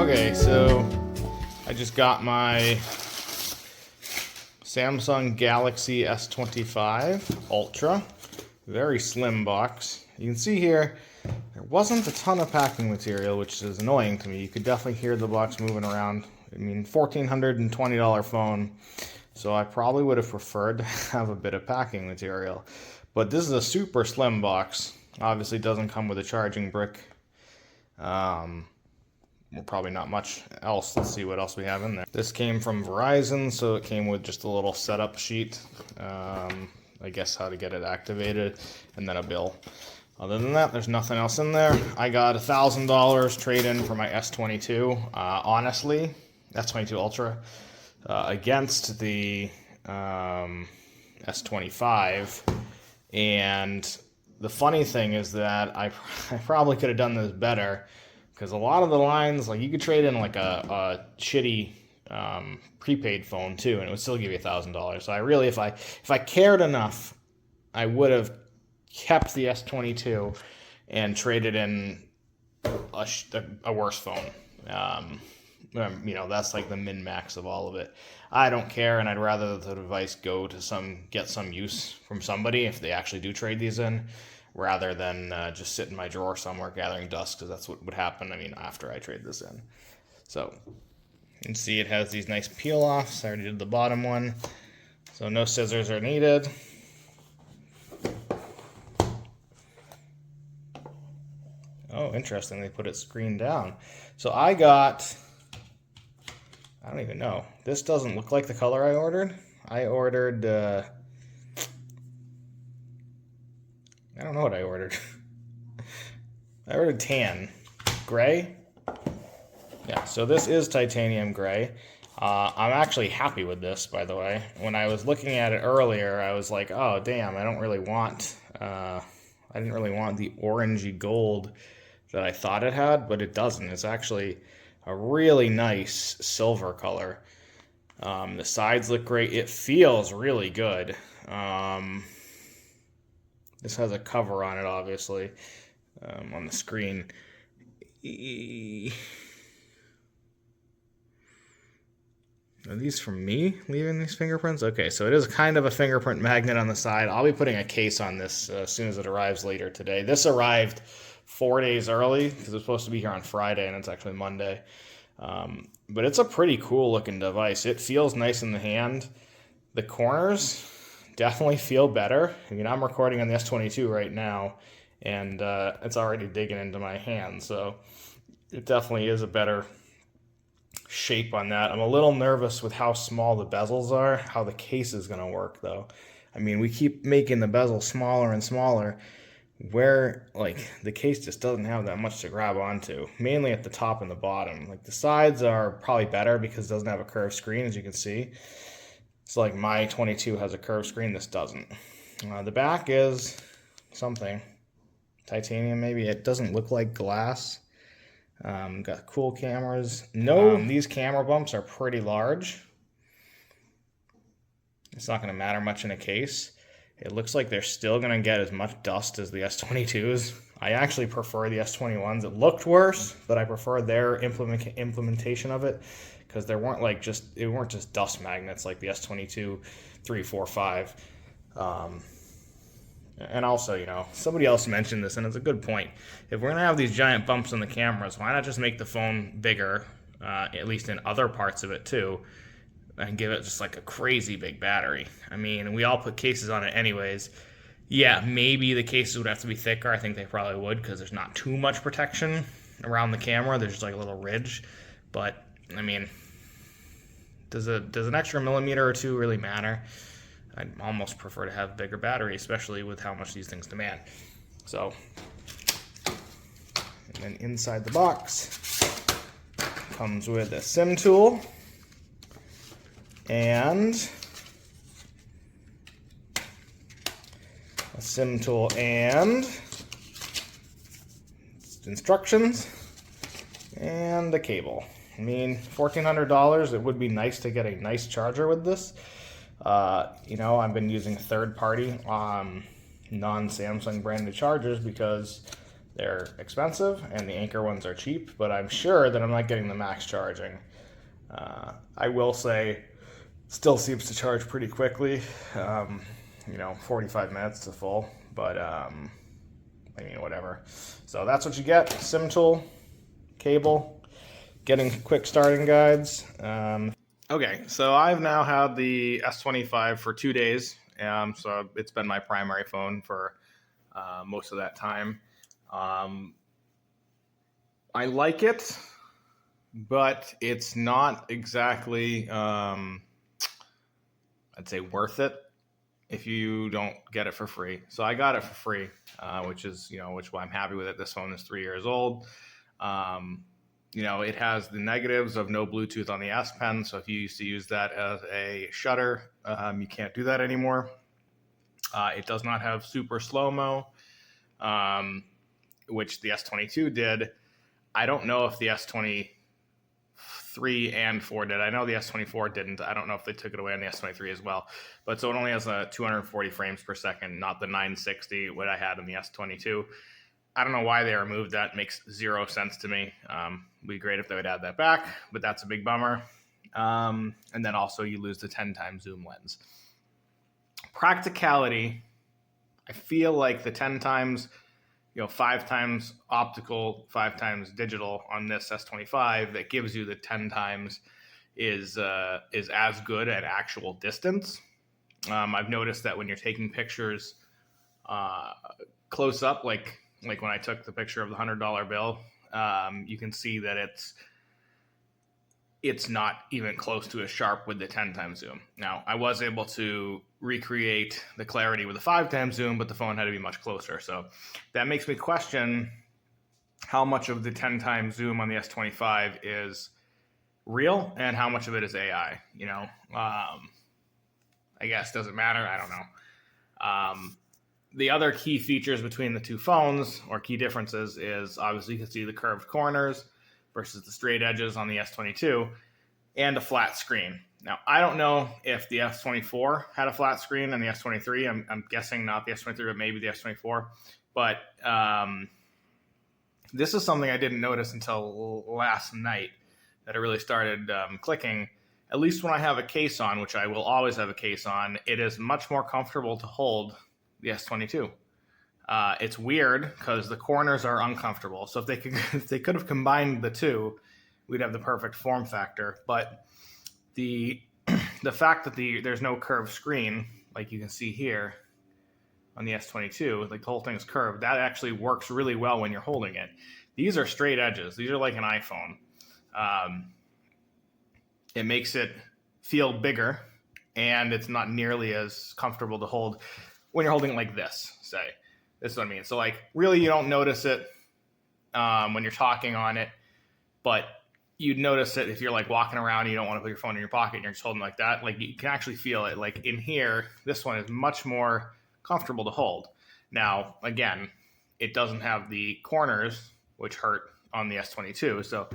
Okay, so I just got my Samsung Galaxy S25 Ultra. Very slim box. You can see here, there wasn't a ton of packing material, which is annoying to me. You could definitely hear the box moving around. I mean, $1,420 phone, so I probably would have preferred to have a bit of packing material. But this is a super slim box. Obviously doesn't come with a charging brick. Probably not much else. Let's see what else we have in there. This came from Verizon, so it came with just a little setup sheet. I guess how to get it activated, and then a bill. Other than that, there's nothing else in there. I got $1,000 trade-in for my S22. Honestly, S22 Ultra against the S25. And the funny thing is that I probably could have done this better, because a lot of the lines, like, you could trade in like a shitty prepaid phone too, and it would still give you $1,000. So I really, if I cared enough, I would have kept the S22 and traded in a worse phone. You know, that's like the min-max of all of it. I don't care, and I'd rather the device go to get some use from somebody if they actually do trade these in, rather than just sit in my drawer somewhere gathering dust, because that's what would happen, I mean, after I trade this in. So, you can see it has these nice peel-offs. I already did the bottom one, so no scissors are needed. Oh, interesting, they put it screened down. So I don't even know. This doesn't look like the color I ordered. I ordered, I don't know what I ordered. I ordered tan. Gray? Yeah, so this is titanium gray. I'm actually happy with this, by the way. When I was looking at it earlier, I was like, oh, damn, I didn't really want the orangey gold that I thought it had, but it doesn't. It's actually a really nice silver color. The sides look great. It feels really good. This has a cover on it, obviously, on the screen. Are these from me leaving these fingerprints? Okay, so it is kind of a fingerprint magnet on the side. I'll be putting a case on this as soon as it arrives later today. This arrived 4 days early because it was supposed to be here on Friday, and it's actually Monday. But it's a pretty cool looking device. It feels nice in the hand. The corners definitely feel better. I mean, I'm recording on the S22 right now, and it's already digging into my hand, so it definitely is a better shape on that. I'm a little nervous with how small the bezels are, how the case is going to work, though. I mean, we keep making the bezel smaller and smaller, where, like, the case just doesn't have that much to grab onto, mainly at the top and the bottom. Like, the sides are probably better because it doesn't have a curved screen, as you can see. So, like, my 22 has a curved screen, this doesn't. The back is something. Titanium, maybe. It doesn't look like glass. Got cool cameras. These camera bumps are pretty large. It's not going to matter much in a case. It looks like they're still going to get as much dust as the S22s. I actually prefer the S21s. It looked worse, but I prefer their implementation of it, because they weren't just dust magnets like the S22 3, 4, 5. And also, you know, somebody else mentioned this, and it's a good point. If we're going to have these giant bumps on the cameras, why not just make the phone bigger, at least in other parts of it too, and give it just like a crazy big battery? I mean, we all put cases on it anyways. Yeah, maybe the cases would have to be thicker. I think they probably would, because there's not too much protection around the camera. There's just like a little ridge. But, I mean, does an extra millimeter or two really matter? I'd almost prefer to have bigger battery, especially with how much these things demand. So, and then inside the box comes with a SIM tool and instructions and a cable. I mean, $1,400, it would be nice to get a nice charger with this. You know, I've been using third-party non-Samsung branded chargers because They're expensive, and the Anker ones are cheap, but I'm sure that I'm not getting the max charging. I will say, still seems to charge pretty quickly, 45 minutes to full, but whatever. So that's what you get: SIM tool, cable, getting quick starting guides. Okay, so I've now had the S25 for 2 days, so it's been my primary phone for most of that time. I like it, but it's not exactly, I'd say, worth it if you don't get it for free. So I got it for free, which why I'm happy with it. This phone is 3 years old. It has the negatives of no Bluetooth on the S Pen. So if you used to use that as a shutter, you can't do that anymore. It does not have super slow-mo, which the S22 did. I don't know if the S23 and 4 did. I know the S24 didn't. I don't know if they took it away on the S23 as well. But so it only has a 240 frames per second, not the 960, what I had in the S22. I don't know why they removed that. It makes zero sense to me. It'd be great if they would add that back, but that's a big bummer. And then also you lose the 10 times zoom lens. Practicality, I feel like the 10 times, 5 times optical, 5 times digital on this S25 that gives you the 10 times is as good at actual distance. I've noticed that when you're taking pictures close up, like when I took the picture of the $100 bill, you can see that it's not even close to as sharp with the 10 times zoom. Now, I was able to recreate the clarity with a 5 times zoom, but the phone had to be much closer. So that makes me question how much of the 10 times zoom on the S25 is real and how much of it is AI. I guess doesn't matter. I don't know. The other key features between the two phones, or key differences, is obviously you can see the curved corners versus the straight edges on the S22, and a flat screen. Now, I don't know if the S24 had a flat screen and the S23. I'm guessing not the S23, but maybe the S24. But this is something I didn't notice until last night that it really started clicking. At least when I have a case on, which I will always have a case on, it is much more comfortable to hold the S22. It's weird because the corners are uncomfortable. So if they could have combined the two, we'd have the perfect form factor. But the fact that there's no curved screen, like you can see here on the S22, like the whole thing is curved, that actually works really well when you're holding it. These are straight edges. These are like an iPhone. It makes it feel bigger, and it's not nearly as comfortable to hold when you're holding it like this, say. This is what I mean. So, really you don't notice it when you're talking on it, but you'd notice it if you're, walking around and you don't want to put your phone in your pocket and you're just holding it like that. You can actually feel it. In here, this one is much more comfortable to hold. Now, again, it doesn't have the corners, which hurt on the S22, so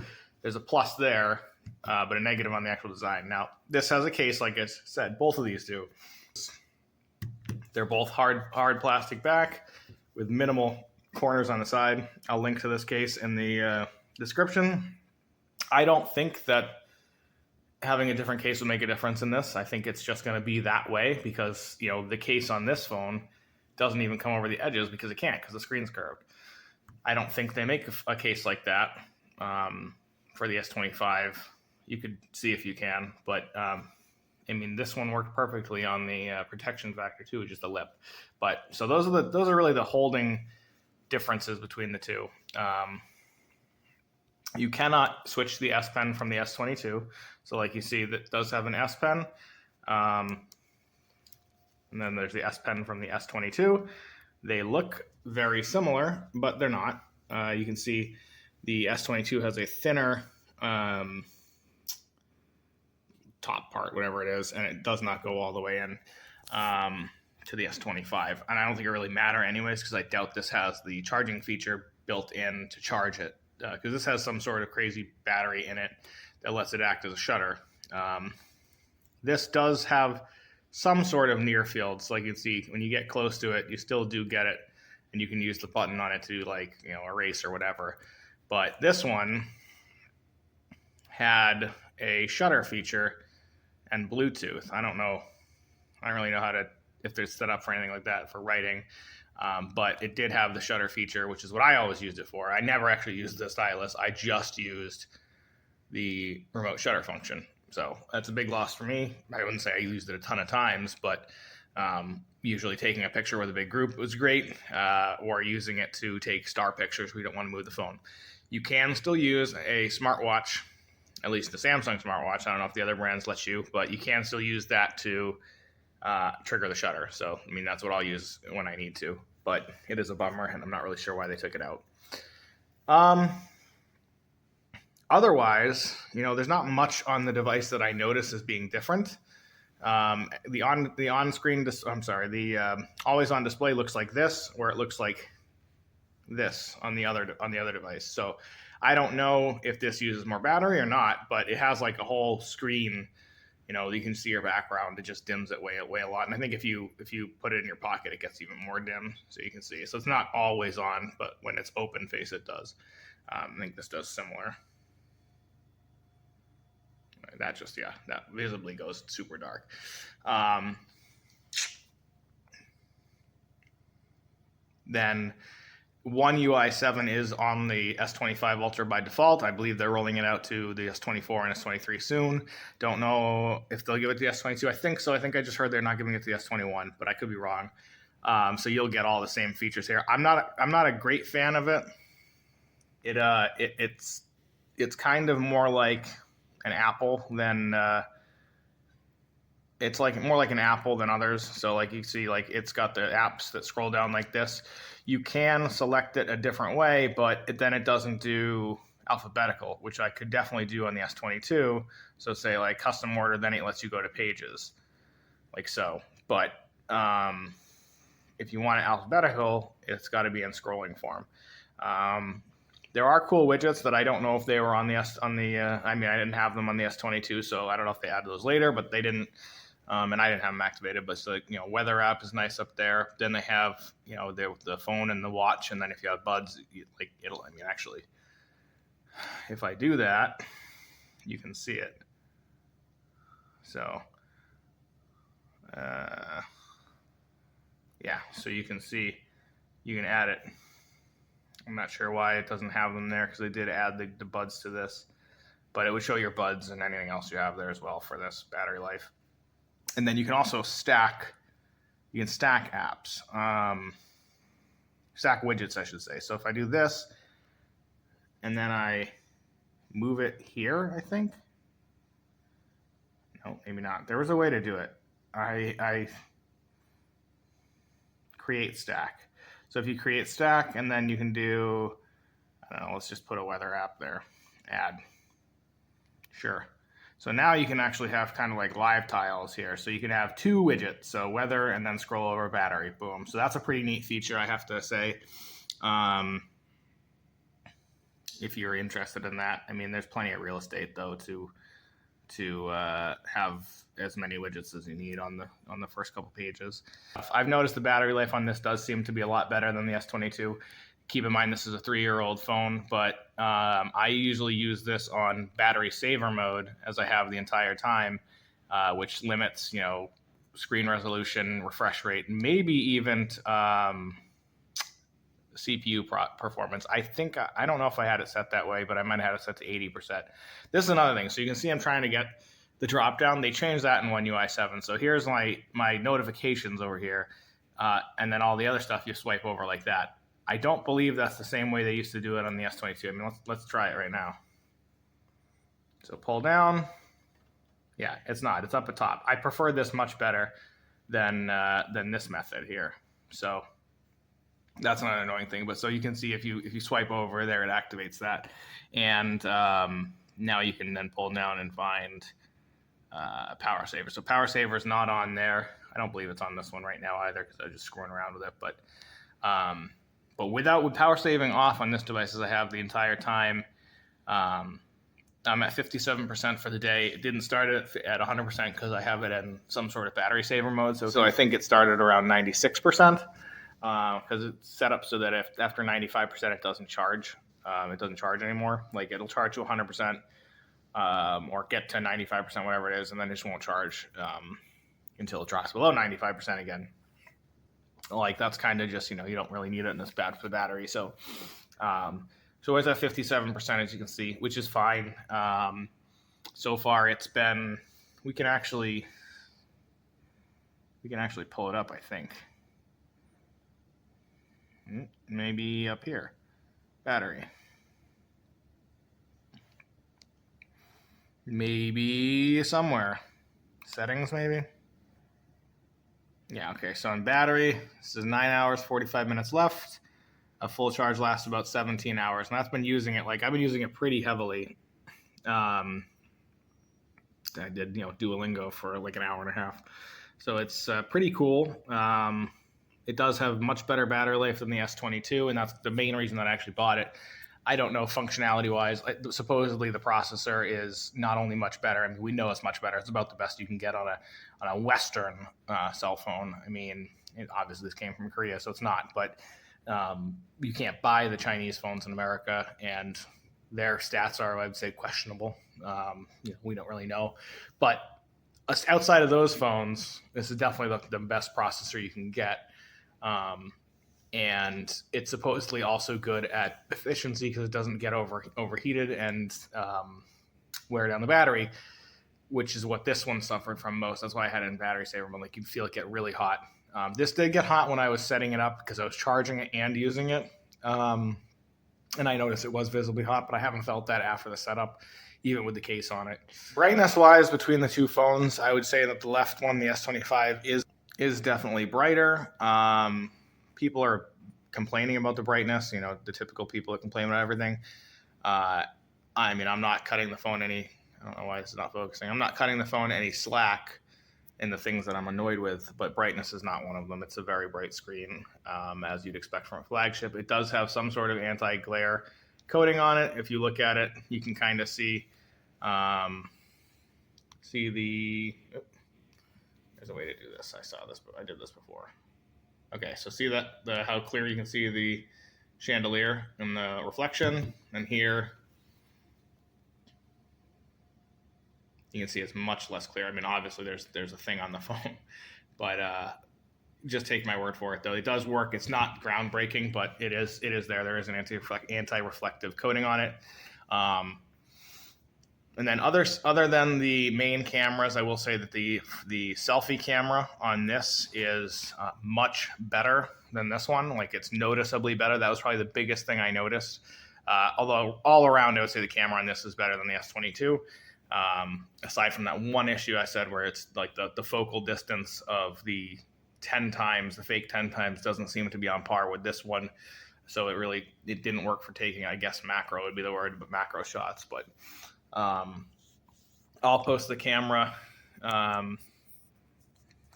there's a plus there, but a negative on the actual design. Now, this has a case, like I said, both of these do. They're both hard plastic back with minimal corners on the side. I'll link to this case in the description. I don't think that having a different case would make a difference in this. I think it's just going to be that way because, the case on this phone doesn't even come over the edges because it can't, because the screen's curved. I don't think they make a case like that for the S25. You could see if you can, but this one worked perfectly on the protection factor too, just the lip. But so those are really the holding differences between the two. You cannot switch the S Pen from the S22. So like you see, that does have an S Pen. And then there's the S Pen from the S22. They look very similar, but they're not. You can see the S22 has a thinner top part, whatever it is, and it does not go all the way in to the S25. And I don't think it really matters anyways, because I doubt this has the charging feature built in to charge it, because this has some sort of crazy battery in it that lets it act as a shutter. This does have some sort of near fields. Like you can see, when you get close to it, you still do get it and you can use the button on it to like, you know, erase or whatever. But this one had a shutter feature and Bluetooth. I don't really know how to, if they're set up for anything like that for writing. But it did have the shutter feature, which is what I always used it for. I never actually used the stylus. I just used the remote shutter function. So that's a big loss for me. I wouldn't say I used it a ton of times, but usually taking a picture with a big group was great, or using it to take star pictures. We don't want to move the phone. You can still use a smartwatch, at least the Samsung smartwatch. I don't know if the other brands let you, but you can still use that to trigger the shutter. So, I mean, that's what I'll use when I need to, but it is a bummer, and I'm not really sure why they took it out. Otherwise, you know, there's not much on the device that I notice as being different. The always on display looks like this, where it looks like this on the other device. So I don't know if this uses more battery or not, but it has like a whole screen. You know, you can see your background. It just dims it way a lot. And I think if you put it in your pocket, it gets even more dim, so you can see. So it's not always on, but when it's open face, it does. I think this does similar. That just, yeah, that visibly goes super dark. Then One UI 7 is on the S25 Ultra by default. I believe they're rolling it out to the S24 and S23 soon. Don't know if they'll give it to the S22. I think so. I think I just heard they're not giving it to the S21, but I could be wrong. So you'll get all the same features here. I'm not a great fan of it. It's kind of more like an Apple than it's like more like an Apple than others. So like you see, like it's got the apps that scroll down like this. You can select it a different way, but then it doesn't do alphabetical, which I could definitely do on the S22. So say like custom order, then it lets you go to pages like so. But if you want it alphabetical, it's got to be in scrolling form. There are cool widgets that I don't know if they were on the I didn't have them on the S22, so I don't know if they added those later, but they didn't. And I didn't have them activated, but so, you know, weather app is nice up there. Then they have, you know, the phone and the watch, and then if you have buds, actually, if I do that, you can see it. So, yeah, so you can see, you can add it. I'm not sure why it doesn't have them there, because they did add the buds to this, but it would show your buds and anything else you have there as well for this battery life. And then you can also stack apps, stack widgets, I should say. So if I do this, and then I move it here, I think. No, maybe not. There was a way to do it. I create stack. So if you create stack, and then you can do, I don't know, let's just put a weather app there. Add. Sure. So now you can actually have kind of like live tiles here. So you can have two widgets, so weather and then scroll over battery, boom. So that's a pretty neat feature, I have to say. If you're interested in that. I mean, there's plenty of real estate though to have as many widgets as you need on the first couple pages. I've noticed the battery life on this does seem to be a lot better than the S22. Keep in mind this is a 3-year-old phone, but I usually use this on battery saver mode, as I have the entire time, which limits, you know, screen resolution, refresh rate, maybe even CPU performance. I think, I don't know if I had it set that way, but I might have had it set to 80%. This is another thing. So you can see I'm trying to get the drop down. They changed that in One UI 7. So here's my notifications over here, and then all the other stuff you swipe over like that. I don't believe that's the same way they used to do it on the S22. I mean, let's try it right now. So pull down. Yeah, it's not. It's up at top. I prefer this much better than this method here. So that's not an annoying thing. But so you can see if you swipe over there, it activates that. And now you can then pull down and find power saver. So power saver is not on there. I don't believe it's on this one right now either, because I was just screwing around with it. But with power saving off on this device, as I have the entire time, I'm at 57% for the day. It didn't start at 100% because I have it in some sort of battery saver mode. So I think it started around 96%. because it's set up so that if after 95% it doesn't charge. It doesn't charge anymore. Like it'll charge to 100%, or get to 95%, whatever it is, and then it just won't charge until it drops below 95% again. Like that's kind of just, you don't really need it, and it's bad for the battery. So it's at 57%, as you can see, which is fine. So far, it's been. We can actually pull it up, I think. Maybe up here, battery. Maybe somewhere, settings maybe. Yeah, okay. So in battery, this is 9 hours, 45 minutes left. A full charge lasts about 17 hours, and that's been using it. Like I've been using it pretty heavily. I did, Duolingo for like an hour and a half. So it's pretty cool. It does have much better battery life than the S22, and that's the main reason that I actually bought it. I don't know functionality-wise. Supposedly, the processor is not only much better. I mean, we know it's much better. It's about the best you can get on a Western cell phone. I mean, obviously this came from Korea, so it's not. But you can't buy the Chinese phones in America, and their stats are, I would say, questionable. We don't really know, but outside of those phones, this is definitely the best processor you can get. And it's supposedly also good at efficiency because it doesn't get overheated and wear down the battery, which is what this one suffered from most. That's why I had it in battery saver mode. Like, you'd feel it get really hot. This did get hot when I was setting it up because I was charging it and using it. And I noticed it was visibly hot, but I haven't felt that after the setup, even with the case on it. Brightness-wise, between the two phones, I would say that the left one, the S25, is definitely brighter. People are complaining about the brightness, the typical people that complain about everything. I mean, I'm not cutting the phone any, I don't know why this is not focusing. I'm not cutting the phone any slack in the things that I'm annoyed with, but brightness is not one of them. It's a very bright screen, as you'd expect from a flagship. It does have some sort of anti-glare coating on it. If you look at it, you can kind of see the. There's a way to do this. I saw this, but I did this before. Okay, so see how clear you can see the chandelier and the reflection, and here you can see it's much less clear. I mean, obviously there's a thing on the phone, but just take my word for it, though. It does work. It's not groundbreaking, but it is there. There is an anti-reflective coating on it. And then other than the main cameras, I will say that the selfie camera on this is much better than this one. Like, it's noticeably better. That was probably the biggest thing I noticed. Although all around, I would say the camera on this is better than the S22. Aside from that one issue I said, where it's like the focal distance of the 10 times, the fake 10 times, doesn't seem to be on par with this one. So it didn't work for taking, I guess macro would be the word, but macro shots. But I'll post the camera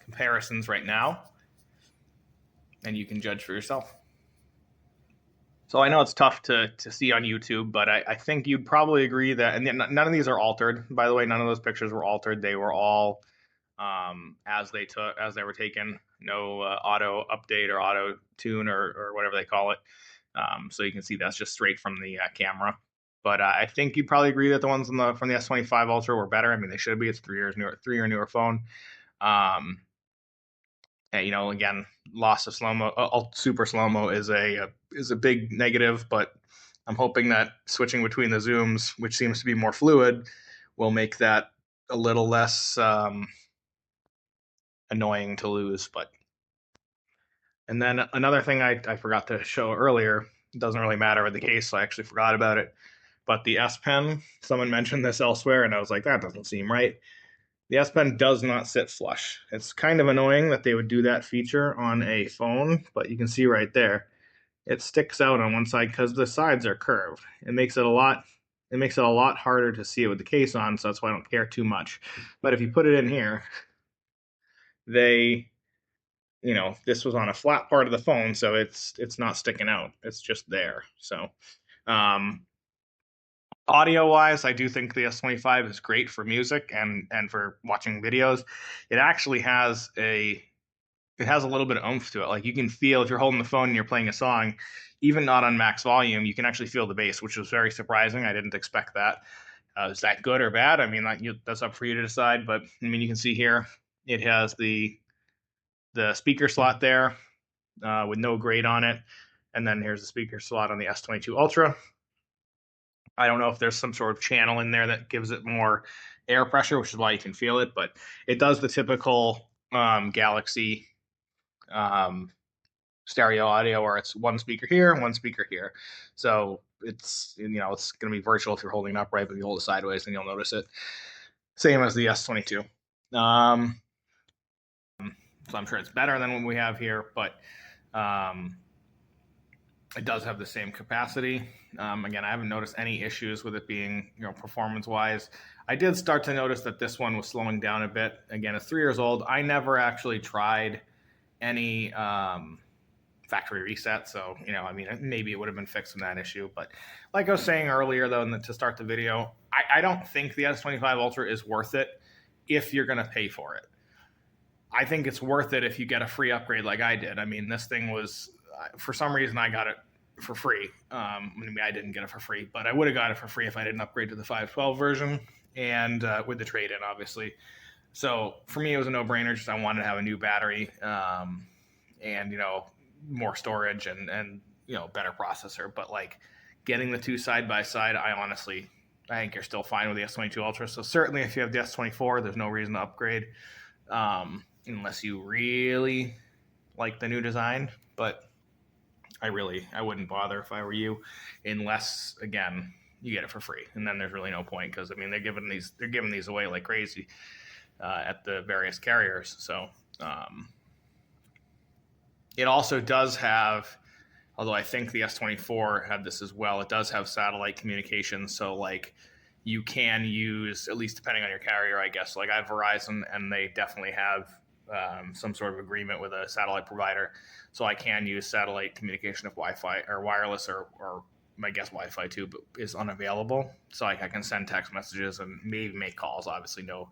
comparisons right now, and you can judge for yourself. So I know it's tough to see on YouTube, but I think you'd probably agree that, and none of these are altered, by the way. None of those pictures were altered. They were all as they were taken. No auto update or auto tune or whatever they call it. So you can see that's just straight from the camera. But I think you'd probably agree that the ones from the S25 Ultra were better. I mean, they should be. It's 3 years newer, 3 or newer phone. And, again, loss of slow mo, super slow mo is a big negative. But I'm hoping that switching between the zooms, which seems to be more fluid, will make that a little less annoying to lose. And then another thing I forgot to show earlier, it doesn't really matter with the case, so I actually forgot about it. But the S Pen, someone mentioned this elsewhere, and I was like, that doesn't seem right. The S Pen does not sit flush. It's kind of annoying that they would do that feature on a phone, but you can see right there, it sticks out on one side because the sides are curved. It makes it a lot harder to see it with the case on, so that's why I don't care too much. But if you put it in here, this was on a flat part of the phone, so it's not sticking out. It's just there. So audio wise, I do think the S25 is great for music and for watching videos. It actually has a it has a little bit of oomph to it. Like you can feel if you're holding the phone and you're playing a song, even not on max volume, you can actually feel the bass, which was very surprising. I didn't expect that. Is that good or bad? I mean, that's up for you to decide. But I mean, you can see here it has the speaker slot there with no grade on it, and then here's the speaker slot on the S22 Ultra. I don't know if there's some sort of channel in there that gives it more air pressure, which is why you can feel it, but it does the typical Galaxy stereo audio where it's one speaker here, one speaker here. So it's it's going to be virtual if you're holding it upright, but if you hold it sideways, then you'll notice it. Same as the S22. So I'm sure it's better than what we have here, but it does have the same capacity. Again, I haven't noticed any issues with it being, performance-wise. I did start to notice that this one was slowing down a bit. Again, it's 3 years old. I never actually tried any factory reset, so maybe it would have been fixing that issue. But like I was saying earlier, though, to start the video, I don't think the S25 Ultra is worth it if you're going to pay for it. I think it's worth it if you get a free upgrade like I did. I mean, this thing was, for some reason, I got it for free. Maybe I didn't get it for free, but I would have got it for free if I didn't upgrade to the 512 version and with the trade-in, obviously. So for me, it was a no-brainer. Just I wanted to have a new battery and more storage and better processor. But like getting the two side by side, I think you're still fine with the S22 Ultra. So certainly, if you have the S24, there's no reason to upgrade. Unless you really like the new design, but I wouldn't bother if I were you, unless again you get it for free, and then there's really no point because I mean they're giving these away like crazy at the various carriers. So it also does have, although I think the S24 had this as well, it does have satellite communication. So like you can use, at least depending on your carrier, I guess. Like I have Verizon, and they definitely have some sort of agreement with a satellite provider, so I can use satellite communication if Wi-Fi or wireless or I guess Wi-Fi too, but is unavailable. So like I can send text messages and maybe make calls. Obviously, no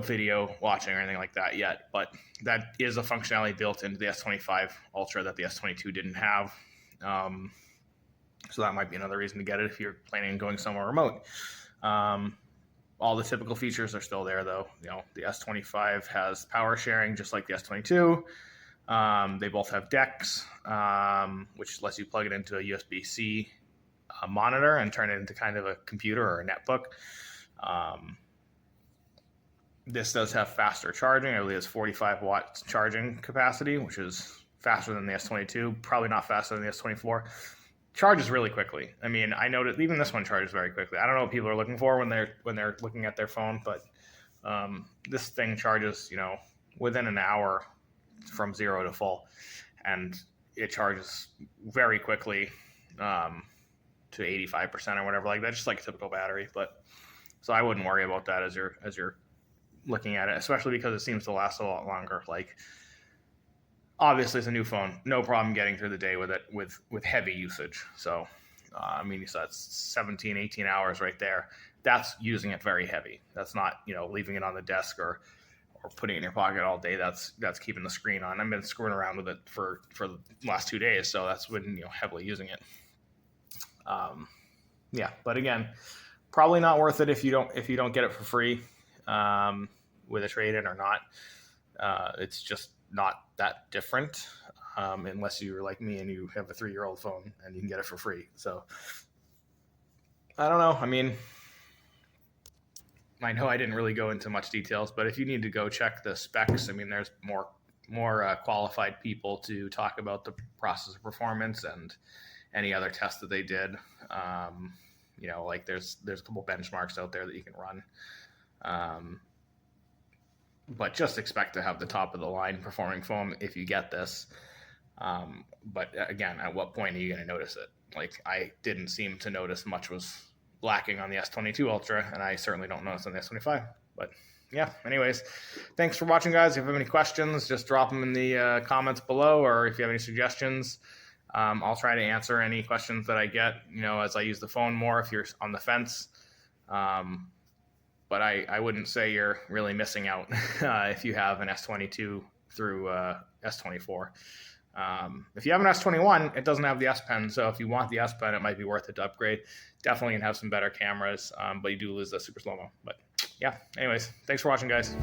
video watching or anything like that yet, but that is a functionality built into the S25 Ultra that the S22 didn't have. So that might be another reason to get it if you're planning on going somewhere remote. All the typical features are still there, though. The S25 has power sharing just like the S22. They both have DeX, which lets you plug it into a USB-C monitor and turn it into kind of a computer or a netbook. This does have faster charging. I believe it's 45 watts charging capacity, which is faster than the S22. Probably not faster than the S24. Charges really quickly. I mean, I noticed even this one charges very quickly. I don't know what people are looking for when they're looking at their phone, but this thing charges, within an hour from 0 to full, and it charges very quickly to 85% or whatever like that, just like a typical battery. But so I wouldn't worry about that as you're looking at it, especially because it seems to last a lot longer. Like, obviously, it's a new phone. No problem getting through the day with it with heavy usage. So, I mean, you saw it's 17, 18 hours right there. That's using it very heavy. That's not, leaving it on the desk or putting it in your pocket all day. That's keeping the screen on. I've been screwing around with it for the last 2 days, so that's when, heavily using it. Yeah, but again, probably not worth it if you don't get it for free with a trade-in or not. It's just not that different unless you're like me and you have a 3-year-old phone and you can get it for free. So I don't know. I mean, I know I didn't really go into much details, but if you need to go check the specs, I mean, there's more qualified people to talk about the processor performance and any other tests that they did. Like there's a couple benchmarks out there that you can run. But just expect to have the top of the line performing phone if you get this. But again, at what point are you going to notice it? Like, I didn't seem to notice much was lacking on the S22 Ultra, and I certainly don't notice on the S25. But yeah, anyways, thanks for watching, guys. If you have any questions, just drop them in the comments below, or if you have any suggestions, I'll try to answer any questions that I get, as I use the phone more if you're on the fence. But I wouldn't say you're really missing out if you have an S22 through S24. If you have an S21, it doesn't have the S Pen, so if you want the S Pen, it might be worth it to upgrade. Definitely can have some better cameras, but you do lose the super slow-mo. But yeah, anyways, thanks for watching, guys.